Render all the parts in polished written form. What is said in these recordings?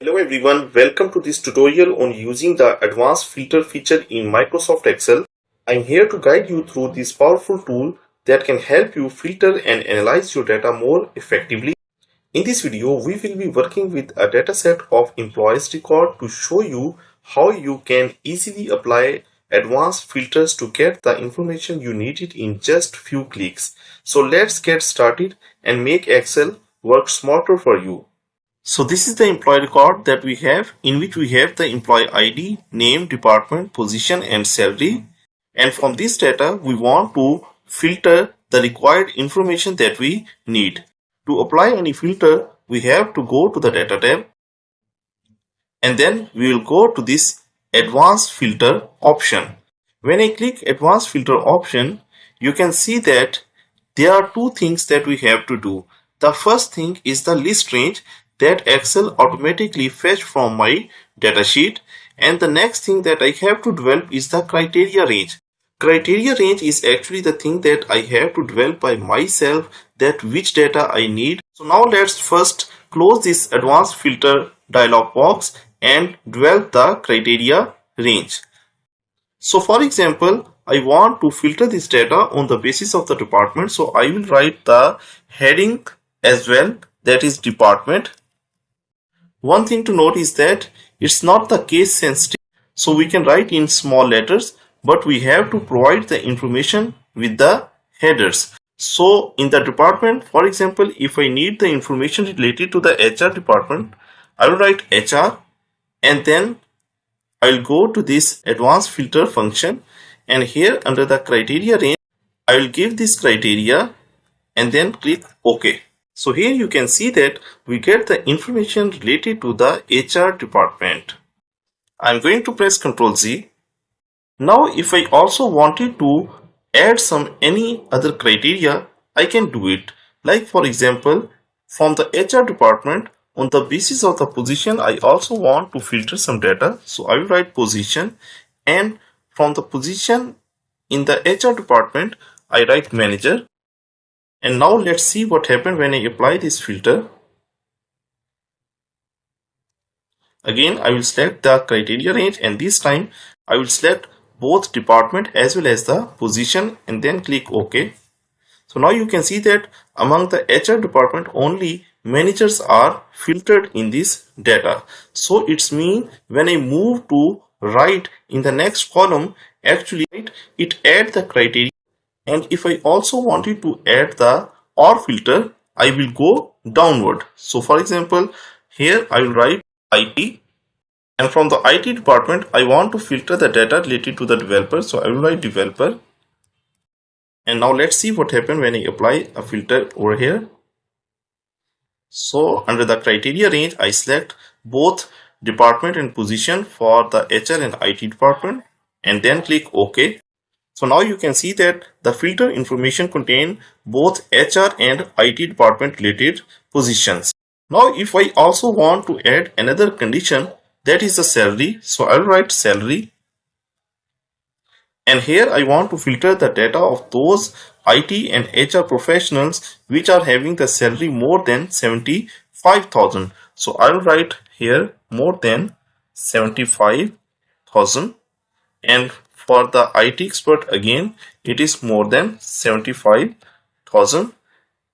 Hello everyone, welcome to this tutorial on using the advanced filter feature in Microsoft Excel. I'm here to guide you through this powerful tool that can help you filter and analyze your data more effectively. In this video, we will be working with a dataset of employees record to show you how you can easily apply advanced filters to get the information you needed in just few clicks. So let's get started and make Excel work smarter for you. So this is the employee record that we have, in which we have the employee ID, name, department, position and salary. And from this data, we want to filter the required information that we need. To apply any filter, we have to go to the data tab and then we will go to this advanced filter option. When I click advanced filter option, you can see that there are two things that we have to do. The first thing is the list range that Excel automatically fetch from my datasheet, and the next thing that I have to develop is the criteria range. Criteria range is actually the thing that I have to develop by myself, that which data I need. So now let's first close this advanced filter dialog box and develop the criteria range. So for example, I want to filter this data on the basis of the department. So I will write the heading as well, that is department. One thing to note is that it's not the case sensitive. So we can write in small letters, but we have to provide the information with the headers. So in the department, for example, if I need the information related to the HR department, I will write HR and then I'll go to this advanced filter function, and here under the criteria range, I will give this criteria and then click OK. So here you can see that we get the information related to the HR department. I'm going to press Ctrl Z. Now if I also wanted to add any other criteria, I can do it. Like for example, from the HR department, on the basis of the position, I also want to filter some data. So I will write position, and from the position in the HR department, I write manager. And now let's see what happened when I apply this filter. Again, I will select the criteria range, and this time I will select both department as well as the position and then click OK. So now you can see that among the HR department, only managers are filtered in this data. So it's mean when I move to right in the next column, actually it add the criteria. And if I also wanted to add the OR filter, I will go downward. So for example, here I will write IT, and from the IT department, I want to filter the data related to the developer. So I will write developer. And now let's see what happens when I apply a filter over here. So under the criteria range, I select both department and position for the HR and IT department and then click OK. So now you can see that the filter information contain both HR and IT department related positions. Now if I also want to add another condition, that is the salary. So I will write salary. And here I want to filter the data of those IT and HR professionals which are having the salary more than 75,000. So I will write here more than 75,000, and for the IT expert again it is more than 75,000.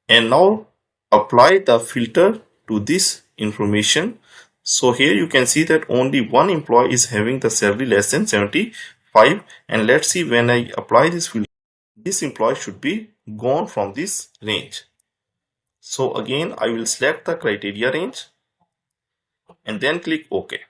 And now apply the filter to this information. So here you can see that only one employee is having the salary less than 75, and let's see when I apply this filter, this employee should be gone from this range. So again I will select the criteria range and then click OK.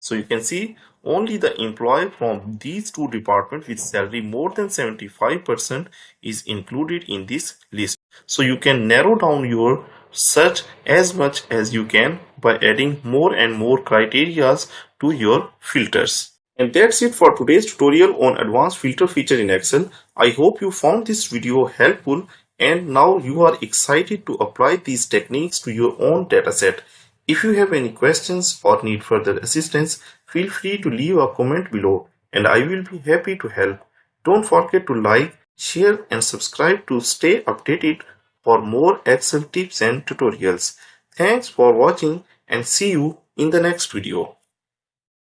So you can see only the employee from these two departments with salary more than 75% is included in this list. So you can narrow down your search as much as you can by adding more and more criterias to your filters. And that's it for today's tutorial on advanced filter feature in Excel. I hope you found this video helpful and now you are excited to apply these techniques to your own dataset. If you have any questions or need further assistance, feel free to leave a comment below and I will be happy to help. Don't forget to like, share and subscribe to stay updated for more Excel tips and tutorials. Thanks for watching and see you in the next video.